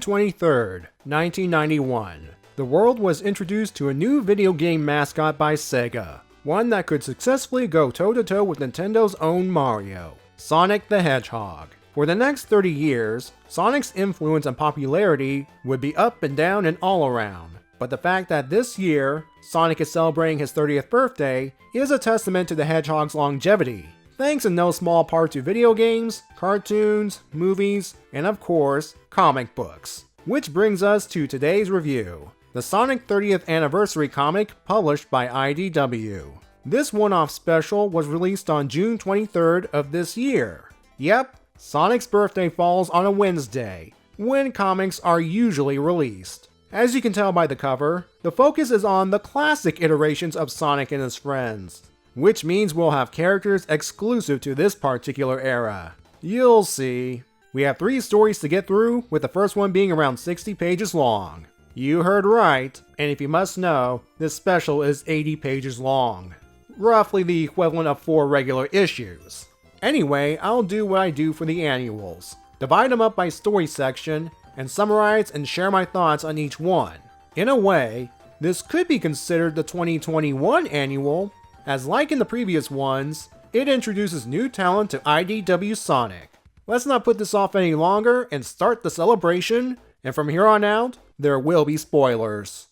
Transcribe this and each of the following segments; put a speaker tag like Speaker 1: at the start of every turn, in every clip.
Speaker 1: 23rd, 1991, the world was introduced to a new video game mascot by Sega, one that could successfully go toe-to-toe with Nintendo's own Mario, Sonic the Hedgehog. For the next 30 years, Sonic's influence and popularity would be up and down and all around. But the fact that this year, Sonic is celebrating his 30th birthday is a testament to the Hedgehog's longevity, thanks in no small part to video games, cartoons, movies, and of course, comic books. Which brings us to today's review, the Sonic 30th Anniversary comic published by IDW. This one-off special was released on June 23rd of this year. Yep, Sonic's birthday falls on a Wednesday, when comics are usually released. As you can tell by the cover, the focus is on the classic iterations of Sonic and his friends, which means we'll have characters exclusive to this particular era. You'll see. We have 3 stories to get through, with the first one being around 60 pages long. You heard right, and if you must know, this special is 80 pages long. Roughly the equivalent of 4 regular issues. Anyway, I'll do what I do for the annuals. Divide them up by story section, and summarize and share my thoughts on each one. In a way, this could be considered the 2021 annual, as like in the previous ones, it introduces new talent to IDW Sonic. Let's not put this off any longer and start the celebration, and from here on out, there will be spoilers.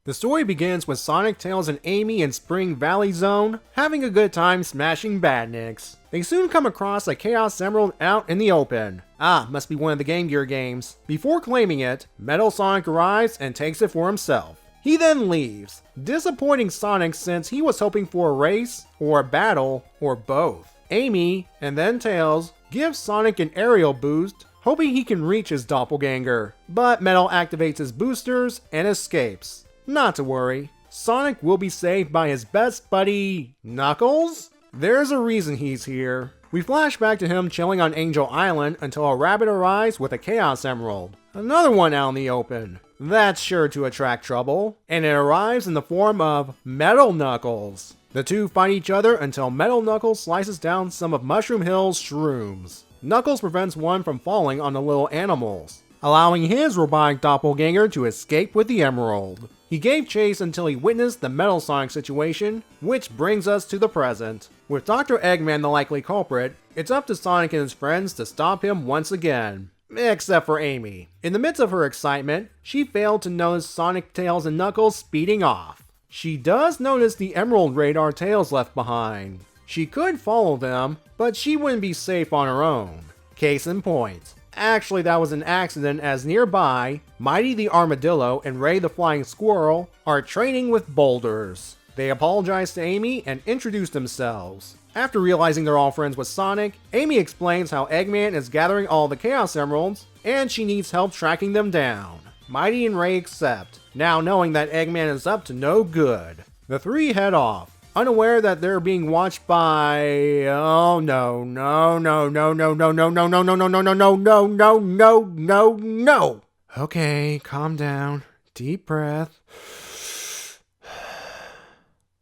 Speaker 1: The story begins with Sonic, Tails, and Amy in Spring Valley Zone, having a good time smashing badniks. They soon come across a Chaos Emerald out in the open. Must be one of the Game Gear games. Before claiming it, Metal Sonic arrives and takes it for himself. He then leaves, disappointing Sonic since he was hoping for a race, or a battle, or both. Amy, and then Tails, give Sonic an aerial boost, hoping he can reach his doppelganger, but Metal activates his boosters and escapes. Not to worry, Sonic will be saved by his best buddy, Knuckles? There's a reason he's here. We flash back to him chilling on Angel Island until a rabbit arrives with a Chaos Emerald. Another one out in the open. That's sure to attract trouble, and it arrives in the form of Metal Knuckles. The two fight each other until Metal Knuckles slices down some of Mushroom Hill's shrooms. Knuckles prevents one from falling on the little animals, allowing his robotic doppelganger to escape with the emerald. He gave chase until he witnessed the Metal Sonic situation, which brings us to the present. With Dr. Eggman the likely culprit, it's up to Sonic and his friends to stop him once again. Except for Amy. In the midst of her excitement, she failed to notice Sonic, Tails, and Knuckles speeding off. She does notice the Emerald radar Tails left behind. She could follow them, but she wouldn't be safe on her own. Case in point. Actually, that was an accident, as nearby, Mighty the Armadillo and Ray the Flying Squirrel are training with boulders. They apologize to Amy and introduce themselves. After realizing they're all friends with Sonic, Amy explains how Eggman is gathering all the Chaos Emeralds, and she needs help tracking them down. Mighty and Ray accept, now knowing that Eggman is up to no good. The 3 head off, unaware that they're being watched by... Oh no, no, no, no, no, no, no, no, no, no, no, no, no, no, no, no, no, no, no. Okay, calm down. Deep breath.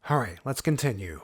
Speaker 1: Alright, let's continue.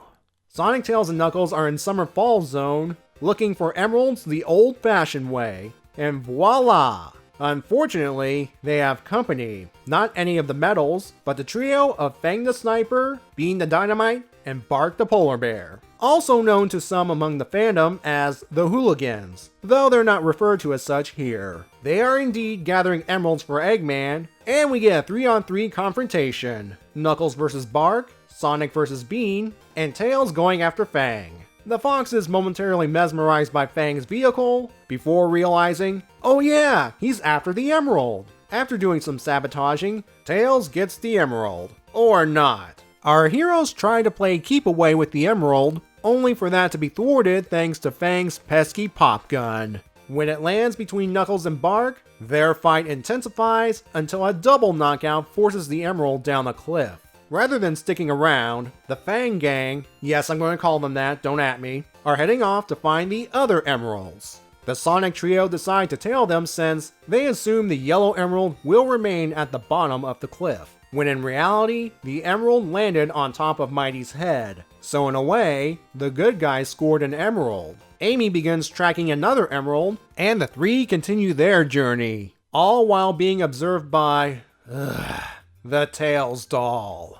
Speaker 1: Sonic, Tails, and Knuckles are in Summer Fall Zone, looking for emeralds the old-fashioned way, and voila! Unfortunately, they have company. Not any of the metals, but the trio of Fang the Sniper, Bean the Dynamite, and Bark the Polar Bear. Also known to some among the fandom as the Hooligans, though they're not referred to as such here. They are indeed gathering emeralds for Eggman, and we get a 3-on-3 confrontation. Knuckles vs. Bark, Sonic vs. Bean, and Tails going after Fang. The Fox is momentarily mesmerized by Fang's vehicle, before realizing, oh yeah, he's after the emerald. After doing some sabotaging, Tails gets the emerald. Or not. Our heroes try to play keep away with the emerald, only for that to be thwarted thanks to Fang's pesky pop gun. When it lands between Knuckles and Bark, their fight intensifies until a double knockout forces the emerald down a cliff. Rather than sticking around, the Fang Gang, yes, I'm going to call them that, don't at me, are heading off to find the other emeralds. The Sonic trio decide to tail them since they assume the yellow emerald will remain at the bottom of the cliff. when in reality, the emerald landed on top of Mighty's head. So in a way, the good guys scored an emerald. Amy begins tracking another emerald, and the three continue their journey, all while being observed by the Tails doll.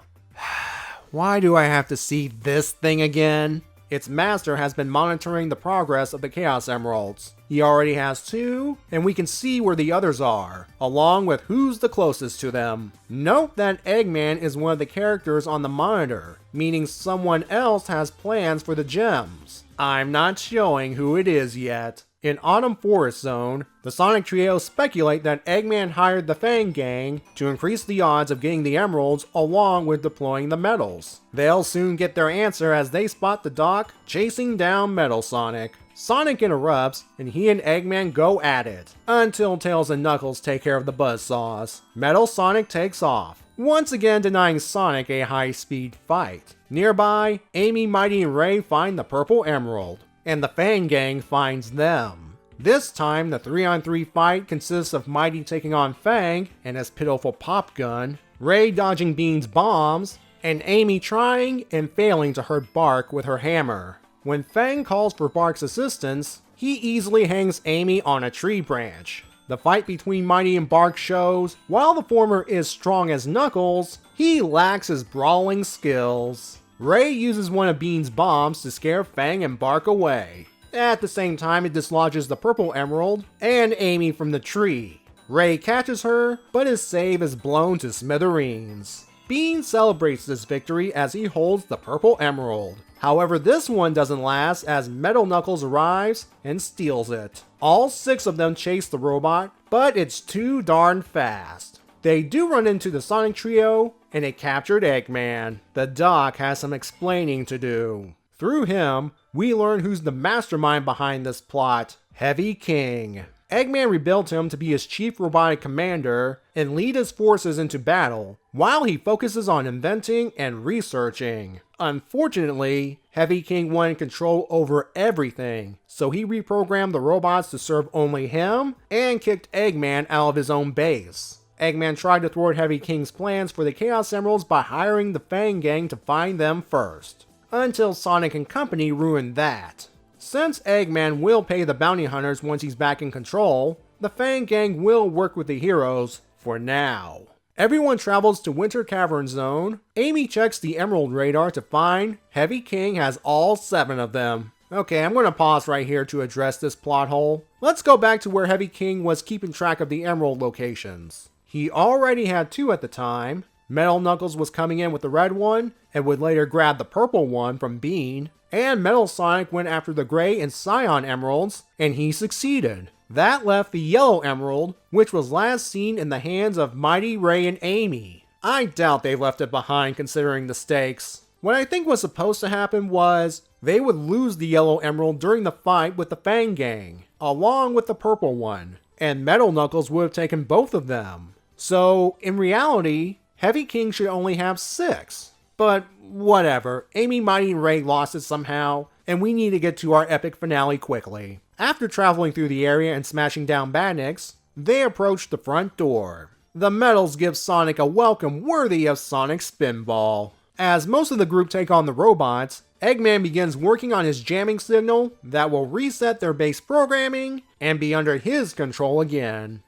Speaker 1: Why do I have to see this thing again? Its master has been monitoring the progress of the Chaos Emeralds. He already has 2, and we can see where the others are, along with who's the closest to them. Note that Eggman is one of the characters on the monitor, meaning someone else has plans for the gems. I'm not showing who it is yet. In Autumn Forest Zone, the Sonic Trio speculate that Eggman hired the Fang Gang to increase the odds of getting the emeralds along with deploying the medals. They'll soon get their answer as they spot the Doc chasing down Metal Sonic. Sonic interrupts, and he and Eggman go at it, until Tails and Knuckles take care of the buzzsaws. Metal Sonic takes off, once again denying Sonic a high-speed fight. Nearby, Amy, Mighty, and Ray find the purple emerald, and the Fang Gang finds them. This time, the 3-on-3 fight consists of Mighty taking on Fang and his pitiful pop gun, Ray dodging Bean's bombs, and Amy trying and failing to hurt Bark with her hammer. When Fang calls for Bark's assistance, he easily hangs Amy on a tree branch. The fight between Mighty and Bark shows, while the former is strong as Knuckles, he lacks his brawling skills. Ray uses one of Bean's bombs to scare Fang and Bark away. At the same time, it dislodges the purple emerald and Amy from the tree. Ray catches her, but his save is blown to smithereens. Bean celebrates this victory as he holds the purple emerald. However, this one doesn't last as Metal Knuckles arrives and steals it. All 6 of them chase the robot, but it's too darn fast. They do run into the Sonic Trio, and it captured Eggman. The Doc has some explaining to do. Through him, we learn who's the mastermind behind this plot, Heavy King. Eggman rebuilt him to be his chief robotic commander and lead his forces into battle, while he focuses on inventing and researching. Unfortunately, Heavy King wanted control over everything, so he reprogrammed the robots to serve only him and kicked Eggman out of his own base. Eggman tried to thwart Heavy King's plans for the Chaos Emeralds by hiring the Fang Gang to find them first, until Sonic and company ruined that. Since Eggman will pay the bounty hunters once he's back in control, the Fang Gang will work with the heroes for now. Everyone travels to Winter Cavern Zone. Amy checks the Emerald radar to find Heavy King has all 7 of them. Okay, I'm going to pause right here to address this plot hole. Let's go back to where Heavy King was keeping track of the Emerald locations. He already had 2 at the time. Metal Knuckles was coming in with the red one, and would later grab the purple one from Bean. And Metal Sonic went after the Gray and Cyan Emeralds, and he succeeded. That left the Yellow Emerald, which was last seen in the hands of Mighty, Ray, and Amy. I doubt they left it behind considering the stakes. What I think was supposed to happen was, they would lose the Yellow Emerald during the fight with the Fang Gang, along with the purple one, and Metal Knuckles would have taken both of them. So, in reality, Heavy King should only have 6. But whatever, Amy, Mighty, and Ray lost it somehow, and we need to get to our epic finale quickly. After traveling through the area and smashing down Badniks, they approach the front door. The medals give Sonic a welcome worthy of Sonic's Spinball. As most of the group take on the robots, Eggman begins working on his jamming signal that will reset their base programming and be under his control again.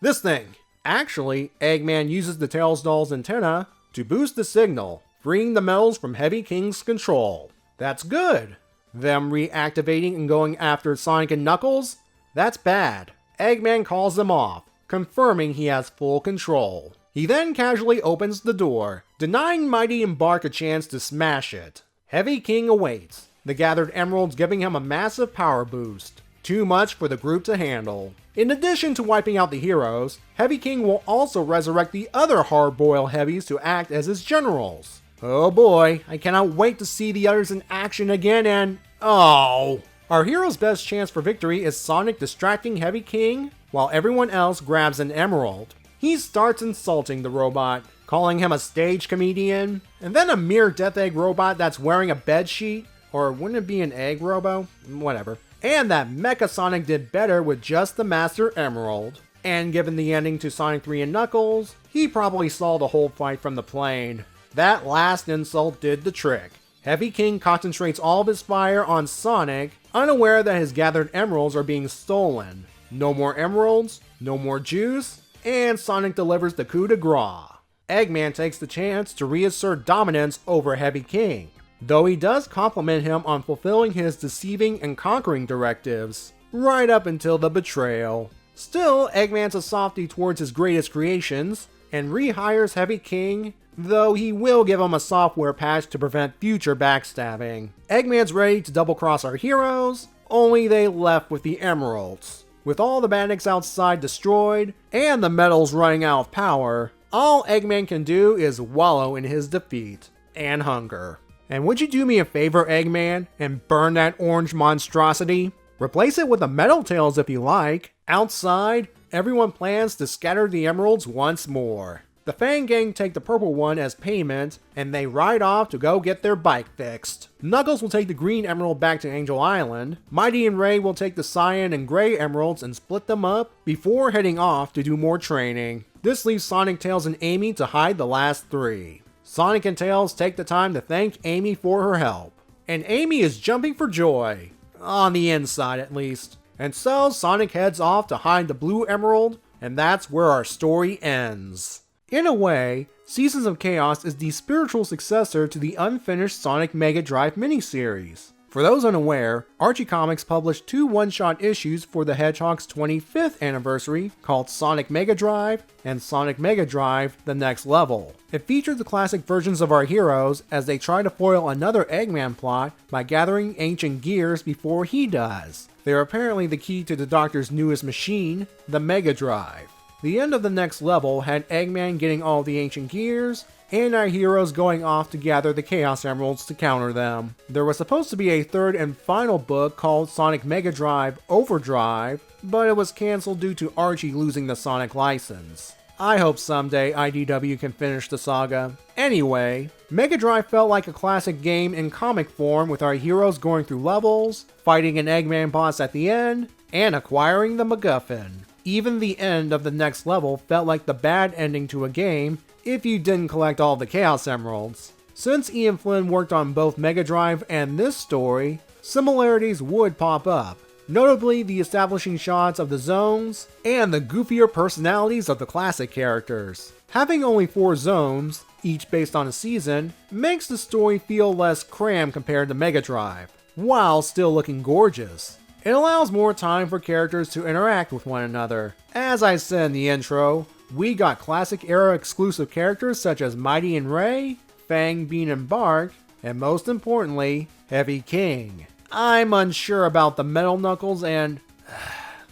Speaker 1: This thing! Actually, Eggman uses the Tails doll's antenna to boost the signal, freeing the medals from Heavy King's control. That's good. Them reactivating and going after Sonic and Knuckles? That's bad. Eggman calls them off, confirming he has full control. He then casually opens the door, denying Mighty and Bark a chance to smash it. Heavy King awaits, the gathered emeralds giving him a massive power boost. Too much for the group to handle. In addition to wiping out the heroes, Heavy King will also resurrect the other hard-boiled heavies to act as his generals. Oh boy, I cannot wait to see the others in action again and... oh! Our hero's best chance for victory is Sonic distracting Heavy King, while everyone else grabs an emerald. He starts insulting the robot, calling him a stage comedian, and then a mere Death Egg robot that's wearing a bedsheet, or wouldn't it be an egg robo? Whatever. And that Mecha Sonic did better with just the Master Emerald. And given the ending to Sonic 3 and Knuckles, he probably saw the whole fight from the plane. That last insult did the trick. Heavy King concentrates all of his fire on Sonic, unaware that his gathered emeralds are being stolen. No more emeralds, no more juice, and Sonic delivers the coup de grace. Eggman takes the chance to reassert dominance over Heavy King, though he does compliment him on fulfilling his deceiving and conquering directives, right up until the betrayal. Still, Eggman's a softie towards his greatest creations, and rehires Heavy King, though he will give him a software patch to prevent future backstabbing. Eggman's ready to double-cross our heroes, only they left with the emeralds. With all the bandits outside destroyed, and the medals running out of power, all Eggman can do is wallow in his defeat and hunger. And would you do me a favor, Eggman, and burn that orange monstrosity? Replace it with the Metal Tails if you like. Outside, everyone plans to scatter the emeralds once more. The Fang Gang take the purple one as payment, and they ride off to go get their bike fixed. Knuckles will take the green emerald back to Angel Island. Mighty and Ray will take the cyan and gray emeralds and split them up before heading off to do more training. This leaves Sonic, Tails, and Amy to hide the last three. Sonic and Tails take the time to thank Amy for her help. And Amy is jumping for joy. On the inside, at least. And so Sonic heads off to hide the blue emerald, and that's where our story ends. In a way, Seasons of Chaos is the spiritual successor to the unfinished Sonic Mega Drive miniseries. For those unaware, Archie Comics published 2 one-shot issues for the Hedgehog's 25th anniversary called Sonic Mega Drive and Sonic Mega Drive: The Next Level. It featured the classic versions of our heroes as they try to foil another Eggman plot by gathering ancient gears before he does. They are apparently the key to the Doctor's newest machine, the Mega Drive. The end of The Next Level had Eggman getting all the ancient gears, and our heroes going off to gather the Chaos Emeralds to counter them. There was supposed to be a third and final book called Sonic Mega Drive Overdrive, but it was cancelled due to Archie losing the Sonic license. I hope someday IDW can finish the saga. Anyway, Mega Drive felt like a classic game in comic form with our heroes going through levels, fighting an Eggman boss at the end, and acquiring the MacGuffin. Even the end of The Next Level felt like the bad ending to a game if you didn't collect all the Chaos Emeralds. Since Ian Flynn worked on both Mega Drive and this story, similarities would pop up. Notably the establishing shots of the zones, and the goofier personalities of the classic characters. Having only 4 zones, each based on a season, makes the story feel less crammed compared to Mega Drive, while still looking gorgeous. It allows more time for characters to interact with one another. As I said in the intro, we got classic era exclusive characters such as Mighty and Ray, Fang, Bean, and Bark, and most importantly, Heavy King. I'm unsure about the Metal Knuckles and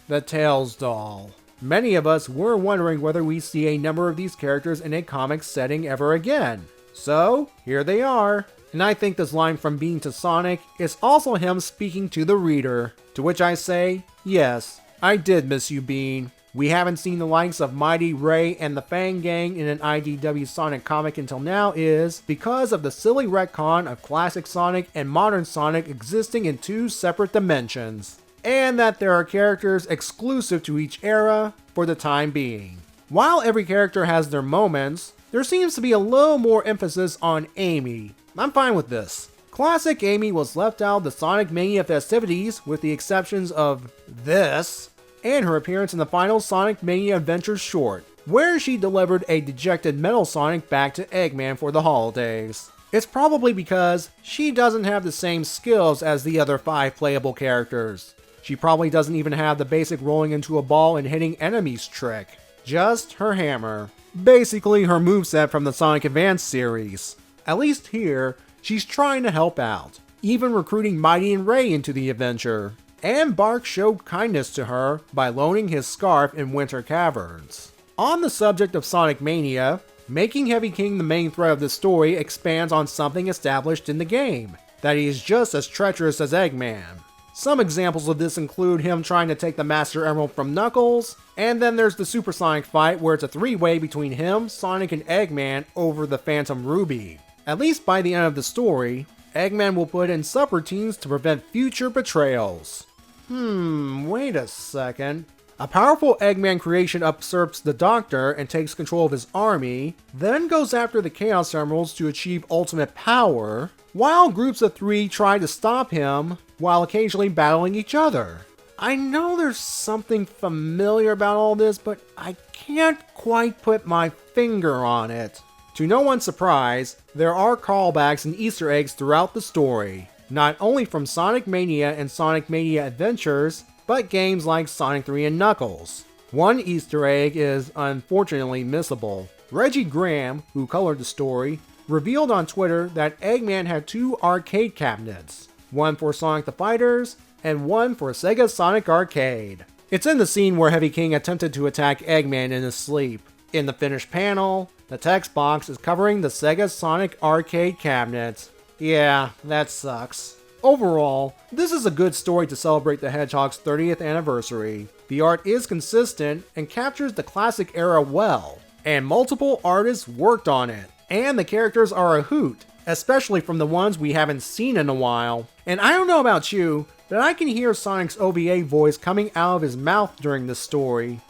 Speaker 1: the Tails doll. Many of us were wondering whether we see a number of these characters in a comic setting ever again. So, here they are. And I think this line from Bean to Sonic is also him speaking to the reader. To which I say, yes, I did miss you, Bean. We haven't seen the likes of Mighty, Ray, and the Fang Gang in an IDW Sonic comic until now is because of the silly retcon of classic Sonic and modern Sonic existing in 2 separate dimensions. And that there are characters exclusive to each era for the time being. While every character has their moments, there seems to be a little more emphasis on Amy. I'm fine with this. Classic Amy was left out of the Sonic Mania festivities with the exceptions of this, and her appearance in the final Sonic Mania Adventures short, where she delivered a dejected Metal Sonic back to Eggman for the holidays. It's probably because she doesn't have the same skills as the other 5 playable characters. She probably doesn't even have the basic rolling into a ball and hitting enemies trick. Just her hammer. Basically her moveset from the Sonic Advance series. At least here, she's trying to help out, even recruiting Mighty and Ray into the adventure. And Bark showed kindness to her by loaning his scarf in Winter Caverns. On the subject of Sonic Mania, making Heavy King the main thread of the story expands on something established in the game, that he is just as treacherous as Eggman. Some examples of this include him trying to take the Master Emerald from Knuckles, and then there's the Super Sonic fight where it's a 3-way between him, Sonic, and Eggman over the Phantom Ruby. At least by the end of the story, Eggman will put in subroutines to prevent future betrayals. Wait a second. A powerful Eggman creation usurps the Doctor and takes control of his army, then goes after the Chaos Emeralds to achieve ultimate power, while groups of 3 try to stop him while occasionally battling each other. I know there's something familiar about all this, but I can't quite put my finger on it. To no one's surprise, there are callbacks and Easter eggs throughout the story, not only from Sonic Mania and Sonic Mania Adventures, but games like Sonic 3 and Knuckles. One Easter egg is unfortunately missable. Reggie Graham, who colored the story, revealed on Twitter that Eggman had 2 arcade cabinets, one for Sonic the Fighters and one for Sega Sonic Arcade. It's in the scene where Heavy King attempted to attack Eggman in his sleep. In the finished panel, the text box is covering the Sega Sonic Arcade cabinet. Yeah, that sucks. Overall, this is a good story to celebrate the Hedgehog's 30th anniversary. The art is consistent and captures the classic era well, and multiple artists worked on it. And the characters are a hoot, especially from the ones we haven't seen in a while. And I don't know about you, but I can hear Sonic's OVA voice coming out of his mouth during this story.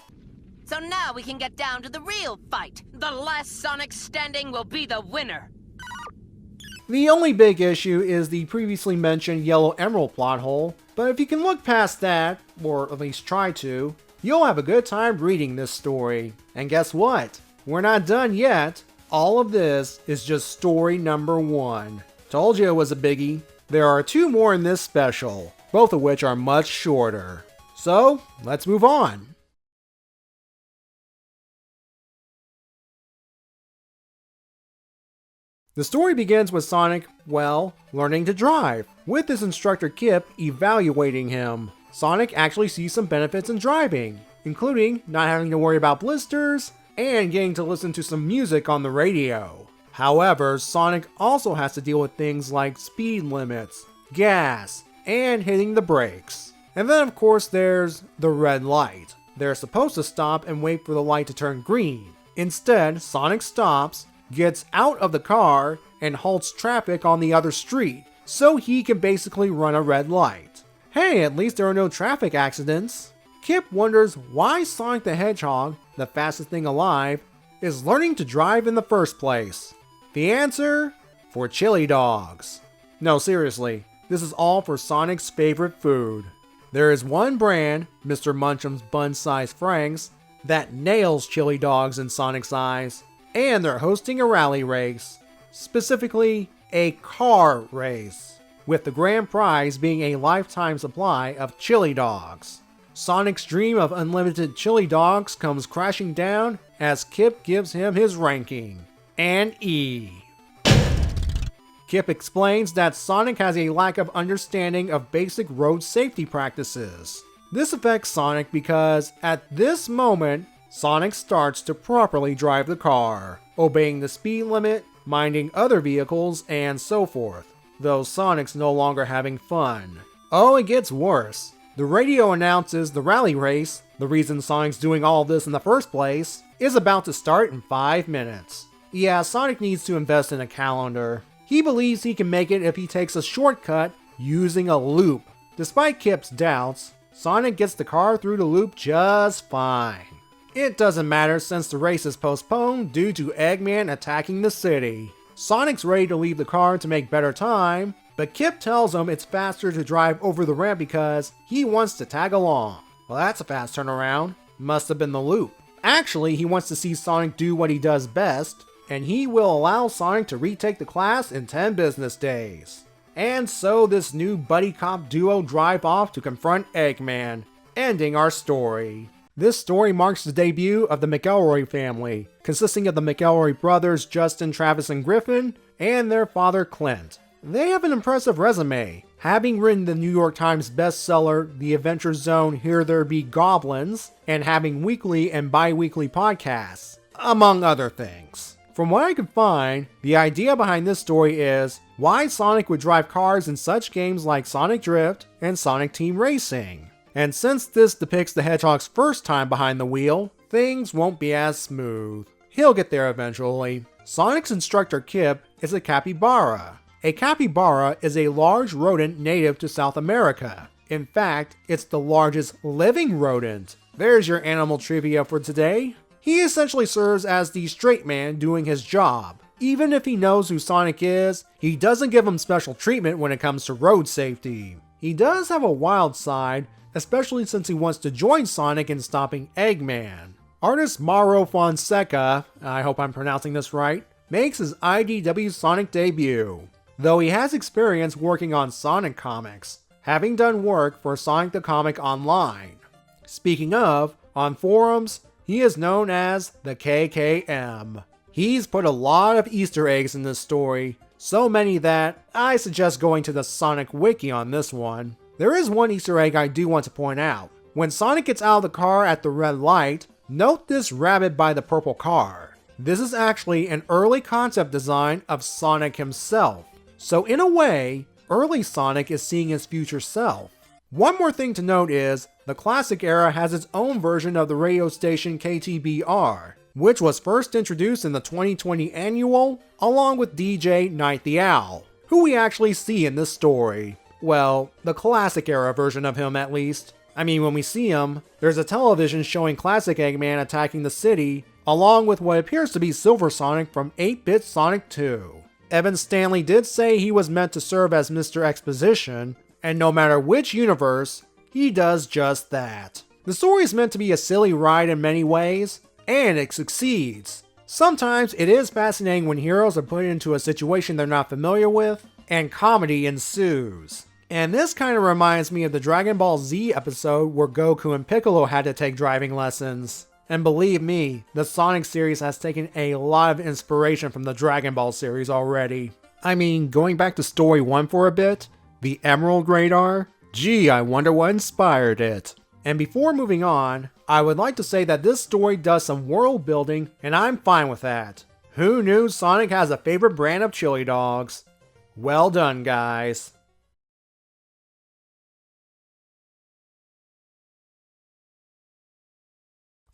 Speaker 2: So now we can get down to the real fight. The last Sonic standing will be the winner.
Speaker 1: The only big issue is the previously mentioned Yellow Emerald plot hole, but if you can look past that, or at least try to, you'll have a good time reading this story. And guess what? We're not done yet. All of this is just story number 1. Told you it was a biggie. There are 2 more in this special, both of which are much shorter. So, let's move on. The story begins with Sonic, well, learning to drive, with his instructor Kip evaluating him. Sonic actually sees some benefits in driving, including not having to worry about blisters and getting to listen to some music on the radio. However, Sonic also has to deal with things like speed limits, gas, and hitting the brakes. And then of course there's the red light. They're supposed to stop and wait for the light to turn green. Instead, Sonic stops, gets out of the car, and halts traffic on the other street, so he can basically run a red light. Hey, at least there are no traffic accidents. Kip wonders why Sonic the Hedgehog, the fastest thing alive, is learning to drive in the first place. The answer? For chili dogs. No, seriously, this is all for Sonic's favorite food. There is one brand, Mr. Munchum's Bun-Sized Franks, that nails chili dogs in Sonic's eyes. And they're hosting a rally race, specifically a car race, with the grand prize being a lifetime supply of chili dogs. Sonic's dream of unlimited chili dogs comes crashing down as Kip gives him his ranking, an E. Kip explains that Sonic has a lack of understanding of basic road safety practices. This affects Sonic because at this moment, Sonic starts to properly drive the car, obeying the speed limit, minding other vehicles, and so forth, though Sonic's no longer having fun. Oh, it gets worse. The radio announces the rally race, the reason Sonic's doing all of this in the first place, is about to start in 5 minutes. Yeah, Sonic needs to invest in a calendar. He believes he can make it if he takes a shortcut using a loop. Despite Kip's doubts, Sonic gets the car through the loop just fine. It doesn't matter since the race is postponed due to Eggman attacking the city. Sonic's ready to leave the car to make better time, but Kip tells him it's faster to drive over the ramp because he wants to tag along. Well, that's a fast turnaround. Must have been the loop. Actually, he wants to see Sonic do what he does best, and he will allow Sonic to retake the class in 10 business days. And so this new buddy cop duo drive off to confront Eggman, ending our story. This story marks the debut of the McElroy family, consisting of the McElroy brothers Justin, Travis, and Griffin, and their father Clint. They have an impressive resume, having written the New York Times bestseller The Adventure Zone Here There Be Goblins, and having weekly and bi-weekly podcasts, among other things. From what I could find, the idea behind this story is why Sonic would drive cars in such games like Sonic Drift and Sonic Team Racing. And since this depicts the Hedgehog's first time behind the wheel, things won't be as smooth. He'll get there eventually. Sonic's instructor Kip is a capybara. A capybara is a large rodent native to South America. In fact, it's the largest living rodent. There's your animal trivia for today. He essentially serves as the straight man doing his job. Even if he knows who Sonic is, he doesn't give him special treatment when it comes to road safety. He does have a wild side, especially since he wants to join Sonic in stopping Eggman. Artist Mauro Fonseca, I hope I'm pronouncing this right, makes his IDW Sonic debut, though he has experience working on Sonic comics, having done work for Sonic the Comic Online. Speaking of, on forums, he is known as the KKM. He's put a lot of Easter eggs in this story, so many that I suggest going to the Sonic Wiki on this one. There is one Easter egg I do want to point out. When Sonic gets out of the car at the red light, note this rabbit by the purple car. This is actually an early concept design of Sonic himself. So in a way, early Sonic is seeing his future self. One more thing to note is, the classic era has its own version of the radio station KTBR, which was first introduced in the 2020 annual, along with DJ Night the Owl, who we actually see in this story. Well, the classic era version of him at least. I mean, when we see him, there's a television showing classic Eggman attacking the city, along with what appears to be Silver Sonic from 8-Bit Sonic 2. Evan Stanley did say he was meant to serve as Mr. Exposition, and no matter which universe, he does just that. The story is meant to be a silly ride in many ways, and it succeeds. Sometimes it is fascinating when heroes are put into a situation they're not familiar with, and comedy ensues. And this kind of reminds me of the Dragon Ball Z episode where Goku and Piccolo had to take driving lessons. And believe me, the Sonic series has taken a lot of inspiration from the Dragon Ball series already. I mean, going back to story 1 for a bit, the Emerald Radar? Gee, I wonder what inspired it. And before moving on, I would like to say that this story does some world building, and I'm fine with that. Who knew Sonic has a favorite brand of chili dogs? Well done, guys.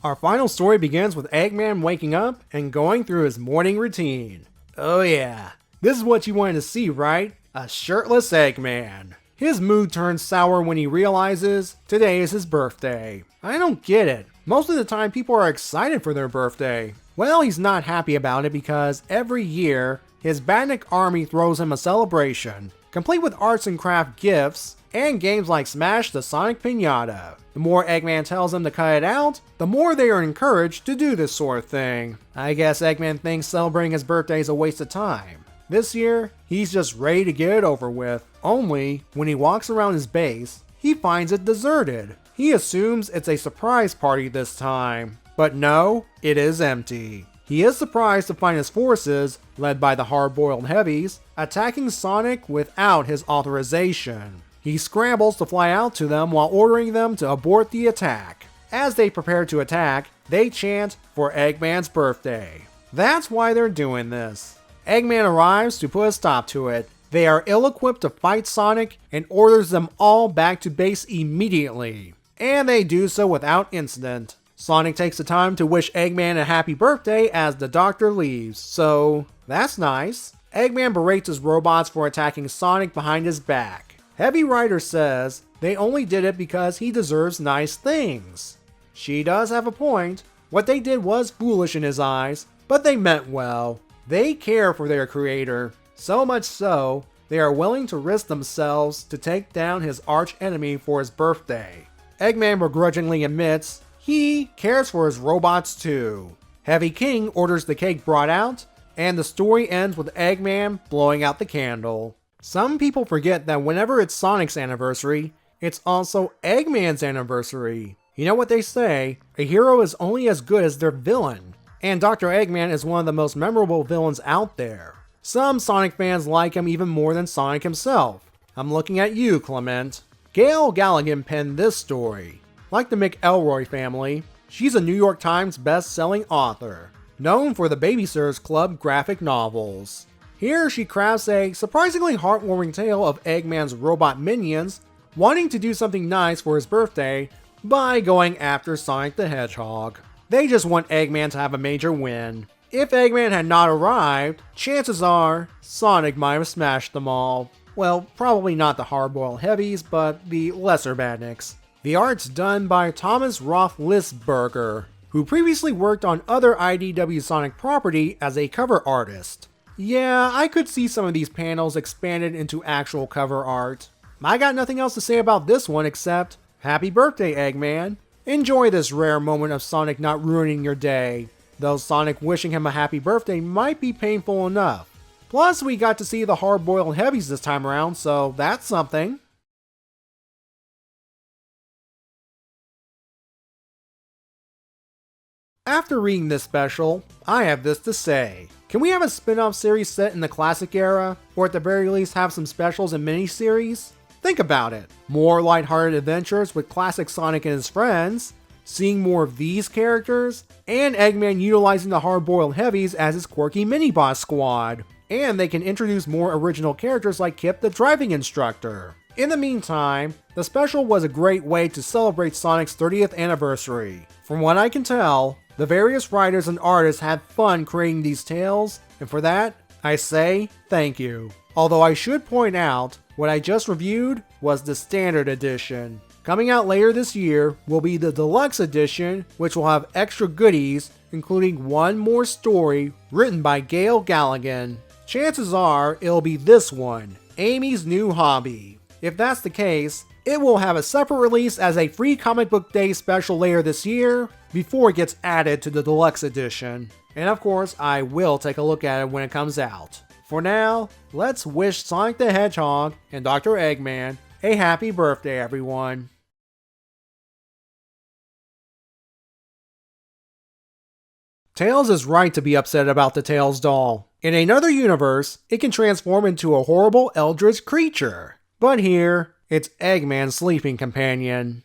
Speaker 1: Our final story begins with Eggman waking up and going through his morning routine. Oh yeah, this is what you wanted to see, right? A shirtless Eggman. His mood turns sour when he realizes today is his birthday. I don't get it. Most of the time people are excited for their birthday. Well, he's not happy about it because every year, his Badnik army throws him a celebration, complete with arts and craft gifts, and games like Smash the Sonic Pinata. The more Eggman tells them to cut it out, the more they are encouraged to do this sort of thing. I guess Eggman thinks celebrating his birthday is a waste of time. This year, he's just ready to get it over with, only when he walks around his base, he finds it deserted. He assumes it's a surprise party this time, but no, it is empty. He is surprised to find his forces, led by the hard-boiled heavies, attacking Sonic without his authorization. He scrambles to fly out to them while ordering them to abort the attack. As they prepare to attack, they chant for Eggman's birthday. That's why they're doing this. Eggman arrives to put a stop to it. They are ill-equipped to fight Sonic and orders them all back to base immediately. And they do so without incident. Sonic takes the time to wish Eggman a happy birthday as the doctor leaves, so that's nice. Eggman berates his robots for attacking Sonic behind his back. Heavy Rider says they only did it because he deserves nice things. She does have a point. What they did was foolish in his eyes, but they meant well. They care for their creator, so much so, they are willing to risk themselves to take down his arch enemy for his birthday. Eggman begrudgingly admits he cares for his robots too. Heavy King orders the cake brought out, and the story ends with Eggman blowing out the candle. Some people forget that whenever it's Sonic's anniversary, it's also Eggman's anniversary. You know what they say, a hero is only as good as their villain. And Dr. Eggman is one of the most memorable villains out there. Some Sonic fans like him even more than Sonic himself. I'm looking at you, Clement. Gail Galligan penned this story. Like the McElroy family, she's a New York Times best-selling author, known for the Babysitters Club graphic novels. Here she crafts a surprisingly heartwarming tale of Eggman's robot minions wanting to do something nice for his birthday by going after Sonic the Hedgehog. They just want Eggman to have a major win. If Eggman had not arrived, chances are Sonic might have smashed them all. Well, probably not the hard-boiled heavies, but the lesser badniks. The art's done by Thomas Rothlisberger, who previously worked on other IDW Sonic property as a cover artist. Yeah, I could see some of these panels expanded into actual cover art. I got nothing else to say about this one except, happy birthday, Eggman. Enjoy this rare moment of Sonic not ruining your day, though Sonic wishing him a happy birthday might be painful enough. Plus, we got to see the hard-boiled heavies this time around, so that's something. After reading this special, I have this to say. Can we have a spin-off series set in the classic era? Or at the very least have some specials and miniseries? Think about it. More lighthearted adventures with classic Sonic and his friends, seeing more of these characters, and Eggman utilizing the hard-boiled heavies as his quirky mini-boss squad. And they can introduce more original characters like Kip the driving instructor. In the meantime, the special was a great way to celebrate Sonic's 30th anniversary. From what I can tell, the various writers and artists had fun creating these tales, and for that, I say thank you. Although I should point out, what I just reviewed was the standard edition. Coming out later this year will be the deluxe edition, which will have extra goodies, including one more story written by Gail Galligan. Chances are it'll be this one, Amy's New Hobby. If that's the case, it will have a separate release as a free comic book day special later this year, before it gets added to the deluxe edition. And of course, I will take a look at it when it comes out. For now, let's wish Sonic the Hedgehog and Dr. Eggman a happy birthday, everyone. Tails is right to be upset about the Tails doll. In another universe, it can transform into a horrible eldritch creature. But here, it's Eggman's sleeping companion.